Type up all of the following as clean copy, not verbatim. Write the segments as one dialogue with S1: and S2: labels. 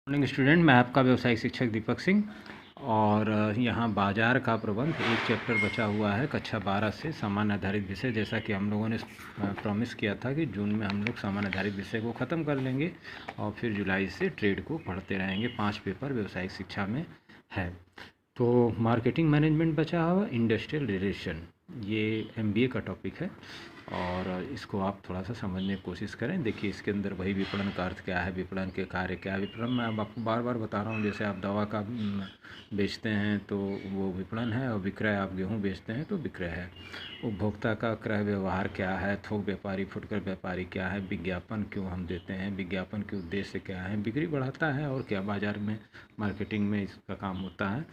S1: Morning student, मैं आपका व्यवसायिक शिक्षक दीपक सिंह। और यहाँ बाजार का प्रबंध एक चैप्टर बचा हुआ है कक्षा 12 से सामान्य आधारित विषय। जैसा कि हम लोगों ने प्रॉमिस किया था कि जून में हम लोग सामान्य आधारित विषय को ख़त्म कर लेंगे और फिर जुलाई से ट्रेड को पढ़ते रहेंगे। 5 पेपर व्यवसायिक शिक्षा में है। तो मार्केटिंग मैनेजमेंट बचा हुआ, इंडस्ट्रियल रिलेशन, ये MBA का टॉपिक है और इसको आप थोड़ा सा समझने की कोशिश करें। देखिए, इसके अंदर वही विपणन का अर्थ क्या है, विपणन के कार्य क्या है। विपणन मैं अब आपको बार बार बता रहा हूँ। जैसे आप दवा का बेचते हैं तो वो विपणन है, और विक्रय आप गेहूँ बेचते हैं तो विक्रय है। उपभोक्ता का क्रय व्यवहार क्या है, थोक व्यापारी फुटकर व्यापारी क्या है, विज्ञापन क्यों हम देते हैं, विज्ञापन के उद्देश्य क्या है, बिक्री बढ़ाता है और क्या बाज़ार में मार्केटिंग में इसका काम होता है।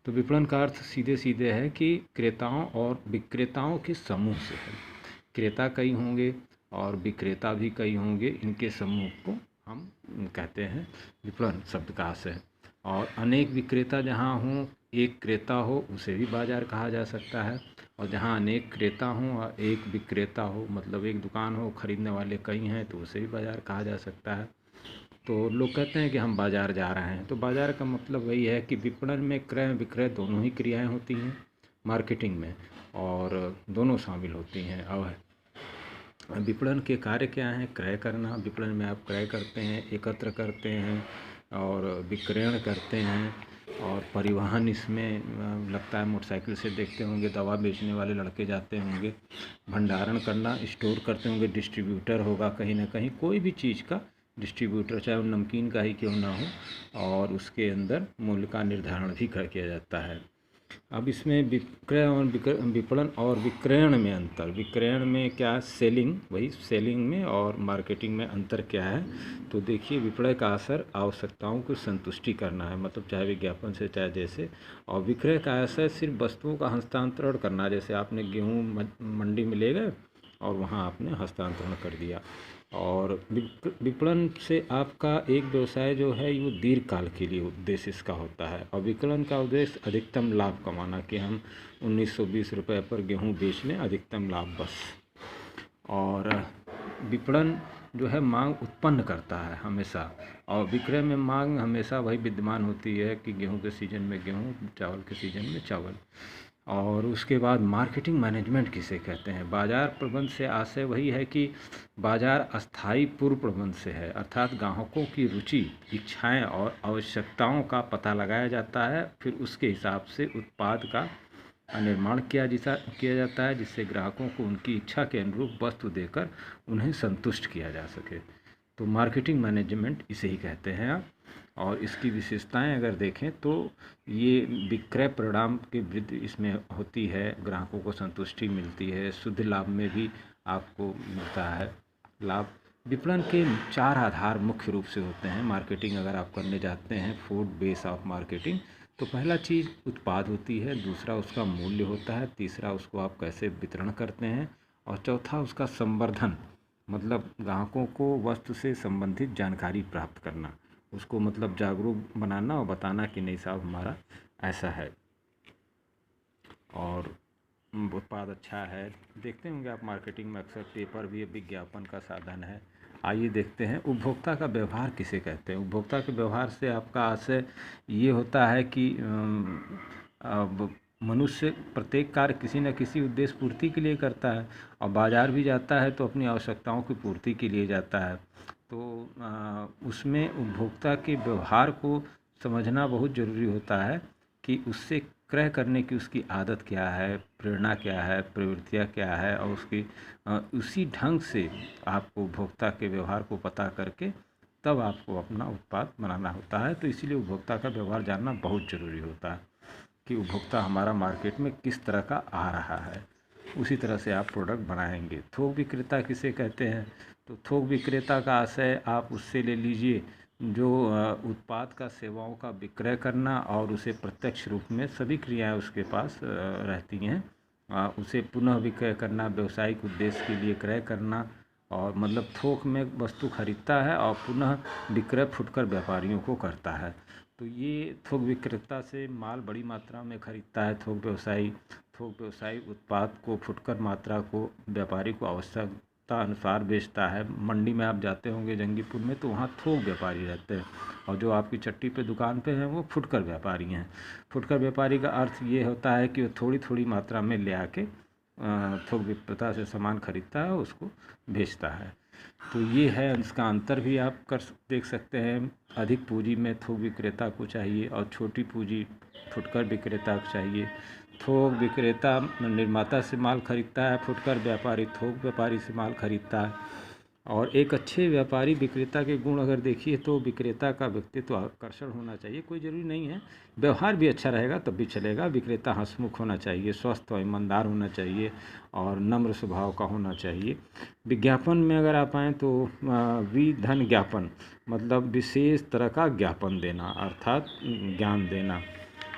S1: तो विपणन का अर्थ सीधे सीधे है कि क्रेताओं और विक्रेताओं के समूह से है। क्रेता कई होंगे और विक्रेता भी कई होंगे, इनके समूह को हम कहते हैं विपणन शब्द का आशय। और अनेक विक्रेता जहाँ हों, एक क्रेता हो, उसे भी बाज़ार कहा जा सकता है। और जहाँ अनेक क्रेता हों और एक विक्रेता हो, मतलब एक दुकान हो, खरीदने वाले कई हैं, तो उसे भी बाज़ार कहा जा सकता है। तो लोग कहते हैं कि हम बाज़ार जा रहे हैं, तो बाज़ार का मतलब वही है कि विपणन में क्रय विक्रय दोनों ही क्रियाएं होती हैं मार्केटिंग में, और दोनों शामिल होती हैं। अब विपणन के कार्य क्या हैं? क्रय करना। विपणन में आप क्रय करते हैं, एकत्र करते हैं और विक्रयण करते हैं, और परिवहन इसमें लगता है। मोटरसाइकिल से देखते होंगे, दवा बेचने वाले लड़के जाते होंगे। भंडारण करना, स्टोर करते होंगे, डिस्ट्रीब्यूटर होगा कहीं ना कहीं, कोई भी चीज़ का डिस्ट्रीब्यूटर, चाहे वो नमकीन का ही क्यों ना हो, और उसके अंदर मूल्य का निर्धारण भी किया जाता है। अब इसमें विक्रय और विपणन और विक्रयण में अंतर। विक्रयण में क्या, सेलिंग, वही सेलिंग में और मार्केटिंग में अंतर क्या है? तो देखिए, विपणय का असर आवश्यकताओं की संतुष्टि करना है, मतलब चाहे विज्ञापन से चाहे जैसे। और विक्रय का असर सिर्फ वस्तुओं का हस्तांतरण करना, जैसे आपने गेहूँ मंडी में ले गए और वहाँ आपने हस्तांतरण कर दिया। और विपणन से आपका एक व्यवसाय जो है वो दीर्घकाल के लिए उद्देश्य इसका होता है। और विपणन का उद्देश्य अधिकतम लाभ कमाना, कि हम 1920 रुपये पर गेहूँ बेच लें, अधिकतम लाभ बस। और विपणन जो है मांग उत्पन्न करता है हमेशा, और विक्रय में मांग हमेशा वही विद्यमान होती है कि गेहूं के सीजन में गेहूं, चावल के सीजन में चावल। और उसके बाद मार्केटिंग मैनेजमेंट किसे कहते हैं? बाजार प्रबंध से आशय वही है कि बाजार अस्थायी पूर्व प्रबंध से है, अर्थात ग्राहकों की रुचि, इच्छाएं और आवश्यकताओं का पता लगाया जाता है, फिर उसके हिसाब से उत्पाद का निर्माण किया जाता है, जिससे ग्राहकों को उनकी इच्छा के अनुरूप वस्तु देकर उन्हें संतुष्ट किया जा सके। तो मार्केटिंग मैनेजमेंट इसे ही कहते हैं आप। और इसकी विशेषताएं अगर देखें तो ये विक्रय परिणाम की वृद्धि इसमें होती है, ग्राहकों को संतुष्टि मिलती है, शुद्ध लाभ में भी आपको मिलता है लाभ। विपणन के 4 आधार मुख्य रूप से होते हैं। मार्केटिंग अगर आप करने जाते हैं, फूड बेस ऑफ मार्केटिंग, तो पहला चीज़ उत्पाद होती है, दूसरा उसका मूल्य होता है, तीसरा उसको आप कैसे वितरण करते हैं, और चौथा उसका संवर्धन, मतलब ग्राहकों को वस्तु से संबंधित जानकारी प्राप्त करना, उसको मतलब जागरूक बनाना और बताना कि नहीं साहब हमारा ऐसा है और उत्पाद अच्छा है। देखते होंगे आप मार्केटिंग में अक्सर पेपर भी विज्ञापन का साधन है। आइए देखते हैं उपभोक्ता का व्यवहार किसे कहते हैं। उपभोक्ता के व्यवहार से आपका आशय ये होता है कि अब मनुष्य प्रत्येक कार्य किसी न किसी उद्देश्य पूर्ति के लिए करता है, और बाज़ार भी जाता है तो अपनी आवश्यकताओं की पूर्ति के लिए जाता है। तो उसमें उपभोक्ता के व्यवहार को समझना बहुत ज़रूरी होता है कि उससे क्रय करने की उसकी आदत क्या है, प्रेरणा क्या है, प्रवृत्तियाँ क्या है, और उसकी उसी ढंग से आपको उपभोक्ता के व्यवहार को पता करके तब आपको अपना उत्पाद बनाना होता है। तो इसीलिए उपभोक्ता का व्यवहार जानना बहुत ज़रूरी होता है कि उपभोक्ता हमारा मार्केट में किस तरह का आ रहा है, उसी तरह से आप प्रोडक्ट बनाएंगे। थोक विक्रेता किसे कहते हैं? तो थोक विक्रेता का आशय आप उससे ले लीजिए जो उत्पाद का, सेवाओं का विक्रय करना और उसे प्रत्यक्ष रूप में सभी क्रियाएं उसके पास रहती हैं, उसे पुनः विक्रय करना, व्यवसायिक उद्देश्य के लिए क्रय करना, और मतलब थोक में वस्तु खरीदता है और पुनः विक्रय फुटकर व्यापारियों को करता है। तो ये थोक विक्रेता से माल बड़ी मात्रा में खरीदता है थोक व्यवसायी उत्पाद को फुटकर मात्रा को व्यापारी को आवश्यक आवश्यकता अनुसार बेचता है। मंडी में आप जाते होंगे जंगीपुर में, तो वहाँ थोक व्यापारी रहते हैं, और जो आपकी चट्टी पे दुकान पे हैं वो फुटकर व्यापारी हैं। फुटकर व्यापारी का अर्थ ये होता है कि वो थोड़ी थोड़ी मात्रा में ले आके थोक विक्रेता से सामान खरीदता है, उसको बेचता है। तो ये है, इसका अंतर भी आप देख सकते हैं। अधिक पूंजी में थोक विक्रेता को चाहिए और छोटी पूंजी फुटकर विक्रेता को चाहिए। थोक विक्रेता निर्माता से माल खरीदता है, फुटकर व्यापारी थोक व्यापारी से माल खरीदता है। और एक अच्छे व्यापारी विक्रेता के गुण अगर देखिए तो विक्रेता का व्यक्तित्व आकर्षण होना चाहिए, कोई ज़रूरी नहीं है व्यवहार भी अच्छा रहेगा तब भी चलेगा। विक्रेता हंसमुख होना चाहिए, स्वस्थ और ईमानदार होना चाहिए और नम्र स्वभाव का होना चाहिए। विज्ञापन में अगर आप आएँ तो विधन ज्ञापन मतलब विशेष तरह का ज्ञापन देना, अर्थात ज्ञान देना।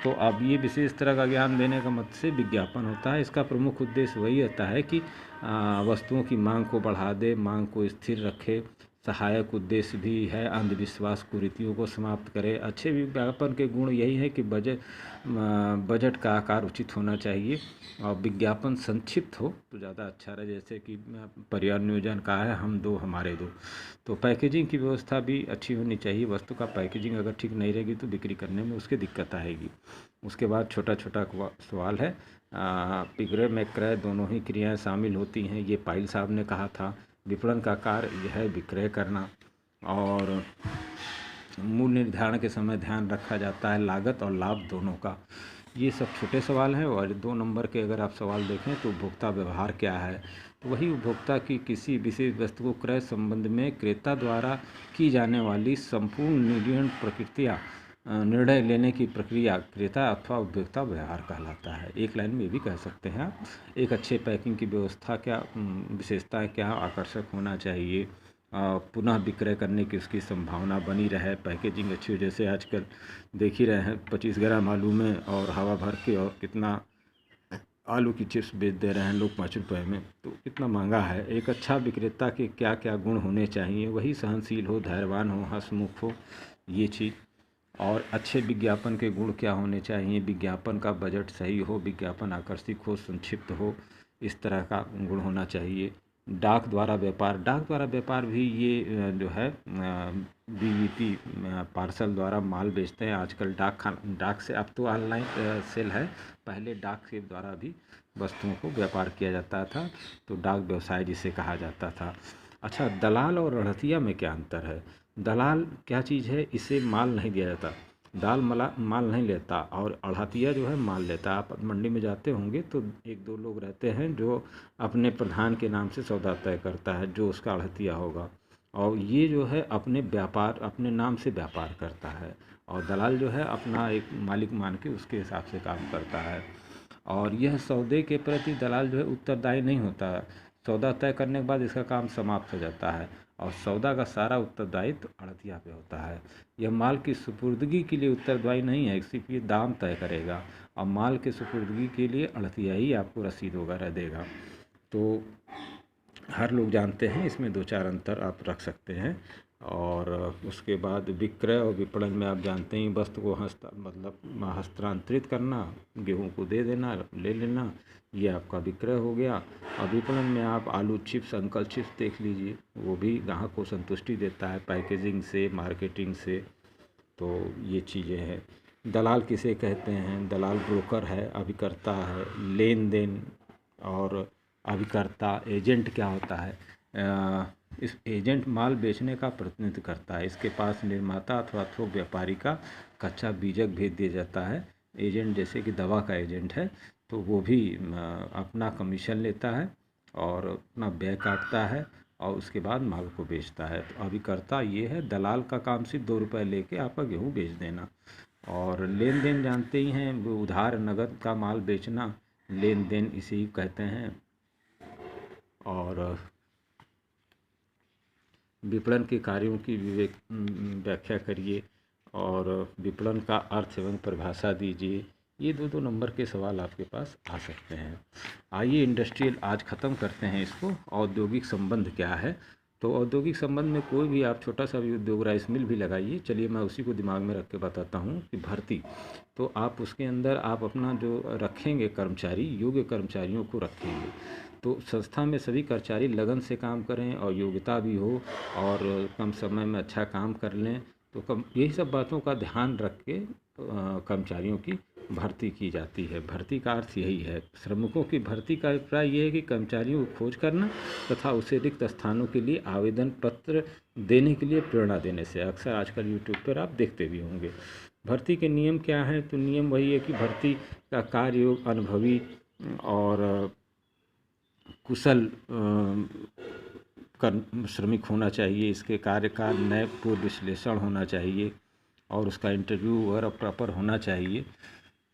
S1: तो अब ये विशेष तरह का ज्ञान देने का मत से विज्ञापन होता है। इसका प्रमुख उद्देश्य वही होता है कि वस्तुओं की मांग को बढ़ा दे, मांग को स्थिर रखे। सहायक उद्देश्य भी है अंधविश्वास कुरीतियों को समाप्त करे। अच्छे विज्ञापन के गुण यही है कि बजट का आकार उचित होना चाहिए और विज्ञापन संक्षिप्त हो तो ज़्यादा अच्छा रहे। जैसे कि परिवार नियोजन का है, हम दो हमारे दो। तो पैकेजिंग की व्यवस्था भी अच्छी होनी चाहिए। वस्तु का पैकेजिंग अगर ठीक नहीं रहेगी तो बिक्री करने में उसकी दिक्कत आएगी। उसके बाद छोटा छोटा सवाल है, विक्रय में क्रय दोनों ही क्रियाएं शामिल होती हैं, ये पाइल साहब ने कहा था। विपणन का कार्य यह है विक्रय करना, और मूल्य निर्धारण के समय ध्यान रखा जाता है लागत और लाभ दोनों का। ये सब छोटे सवाल हैं। और 2 नंबर के अगर आप सवाल देखें तो उपभोक्ता व्यवहार क्या है, तो वही उपभोक्ता की किसी विशेष वस्तु को क्रय संबंध में क्रेता द्वारा की जाने वाली संपूर्ण निर्णय लेने की प्रक्रिया क्रेता अथवा उपभोक्ता व्यवहार कहलाता है। एक लाइन में भी कह सकते हैं आप। एक अच्छे पैकिंग की व्यवस्था क्या विशेषताएं क्या आकर्षक होना चाहिए, पुनः विक्रय करने की उसकी संभावना बनी रहे, पैकेजिंग अच्छी हो। जैसे आजकल देख ही रहे हैं 25 ग्राम आलू में और हवा भर के और कितना आलू की चिप्स बेच दे रहे हैं लोग 5 रुपये में, तो कितना महंगा है। एक अच्छा विक्रेता के क्या क्या गुण होने चाहिए, वही सहनशील हो, धैर्यवान हो, हंसमुख हो, ये चीज़। और अच्छे विज्ञापन के गुण क्या होने चाहिए, विज्ञापन का बजट सही हो, विज्ञापन आकर्षक हो, संक्षिप्त हो, इस तरह का गुण होना चाहिए। डाक द्वारा व्यापार भी ये जो है बीवीपी पार्सल द्वारा माल बेचते हैं। आजकल डाक से, अब तो ऑनलाइन सेल है, पहले डाक के द्वारा भी वस्तुओं को व्यापार किया जाता था, तो डाक व्यवसाय जिसे कहा जाता था। अच्छा, दलाल और अड़तिया में क्या अंतर है? दलाल क्या चीज़ है, इसे माल नहीं दिया जाता, माल नहीं लेता, और अड़तिया जो है माल लेता। आप मंडी में जाते होंगे तो 1-2 लोग रहते हैं जो अपने प्रधान के नाम से सौदा तय करता है, जो उसका अड़तिया होगा, और ये जो है अपने नाम से व्यापार करता है, और दलाल जो है अपना एक मालिक मान के उसके हिसाब से काम करता है। और यह सौदे के प्रति दलाल जो है उत्तरदायी नहीं होता। सौदा तय करने के बाद इसका काम समाप्त हो जाता है, और सौदा का सारा उत्तरदायित्व अड़तिया पे होता है। यह माल की सुपुर्दगी के लिए उत्तरदायी नहीं है, सिर्फ ये दाम तय करेगा, और माल के सुपुर्दगी के लिए अड़तिया ही आपको रसीद वगैरह देगा। तो हर लोग जानते हैं, इसमें 2-4 अंतर आप रख सकते हैं। और उसके बाद विक्रय और विपणन में आप जानते हैं वस्तु को हस्तांतरित करना, गेहूं को दे देना, ले लेना, ये आपका विक्रय हो गया। और विपणन में आप आलू चिप्स, अंकल चिप्स देख लीजिए, वो भी ग्राहक को संतुष्टि देता है पैकेजिंग से, मार्केटिंग से। तो ये चीज़ें हैं। दलाल किसे कहते हैं? दलाल ब्रोकर है, अभिकर्ता है, लेन देन। और अभिकर्ता एजेंट क्या होता है? इस एजेंट माल बेचने का प्रतिनिधित्व करता है, इसके पास निर्माता अथवा थोक व्यापारी का कच्चा बीजक भेज दिया जाता है। एजेंट जैसे कि दवा का एजेंट है, तो वो भी अपना कमीशन लेता है और अपना व्यय काटता है, और उसके बाद माल को बेचता है। तो अभिकर्ता ये है। दलाल का काम सिर्फ 2 रुपये लेके आपका गेहूँ बेच देना। और लेन देन जानते ही हैं, वो उधार नगद का माल बेचना, लेन देन इसे ही कहते हैं। और विपणन के कार्यों की व्याख्या करिए, और विपणन का अर्थ एवं परिभाषा दीजिए। ये 2-2 नंबर के सवाल आपके पास आ सकते हैं। आइए इंडस्ट्रियल आज ख़त्म करते हैं इसको। औद्योगिक संबंध क्या है? तो औद्योगिक संबंध में कोई भी आप छोटा सा भी उद्योग, राइस मिल भी लगाइए। चलिए मैं उसी को दिमाग में रख के बताता हूँ कि भर्ती, तो आप उसके अंदर आप अपना जो रखेंगे कर्मचारी, योग्य कर्मचारियों को रखेंगे। तो संस्था में सभी कर्मचारी लगन से काम करें और योग्यता भी हो और कम समय में अच्छा काम कर लें। तो यही सब बातों का ध्यान रख के कर्मचारियों की भर्ती की जाती है। भर्ती का अर्थ यही है। श्रमिकों की भर्ती का अभिप्राय ये है कि कर्मचारियों को खोज करना तथा उसे रिक्त स्थानों के लिए आवेदन पत्र देने के लिए प्रेरणा देने से। अक्सर आजकल यूट्यूब पर आप देखते भी होंगे। भर्ती के नियम क्या हैं? तो नियम वही है कि भर्ती का कार्य अनुभवी और कुशल श्रमिक होना चाहिए। इसके कार्य का नए पूर्व विश्लेषण होना चाहिए और उसका इंटरव्यू वगैरह प्रॉपर होना चाहिए।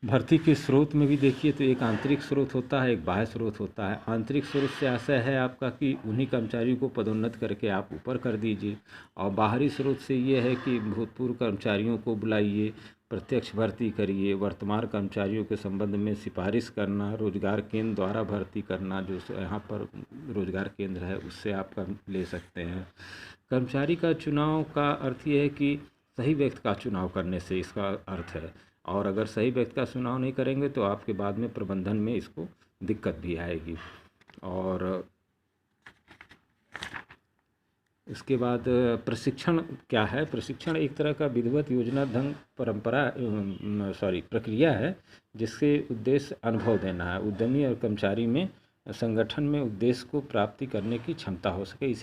S1: भर्ती के स्रोत में भी देखिए तो एक आंतरिक स्रोत होता है, एक बाह्य स्रोत होता है। आंतरिक स्रोत से आशय है आपका कि उन्हीं कर्मचारियों को पदोन्नत करके आप ऊपर कर दीजिए, और बाहरी स्रोत से ये है कि भूतपूर्व कर्मचारियों को बुलाइए, प्रत्यक्ष भर्ती करिए, वर्तमान कर्मचारियों के संबंध में सिफारिश करना, रोजगार केंद्र द्वारा भर्ती करना, जो यहाँ पर रोजगार केंद्र है उससे आप ले सकते हैं। कर्मचारी का चुनाव का अर्थ ये है कि सही व्यक्ति का चुनाव करने से इसका अर्थ है, और अगर सही व्यक्ति का चुनाव नहीं करेंगे तो आपके बाद में प्रबंधन में इसको दिक्कत भी आएगी। और इसके बाद प्रशिक्षण क्या है? प्रशिक्षण एक तरह का विधिवत योजना ढंग प्रक्रिया है जिसके उद्देश्य अनुभव देना है। उद्यमी और कर्मचारी में संगठन में उद्देश्य को प्राप्ति करने की क्षमता हो सके,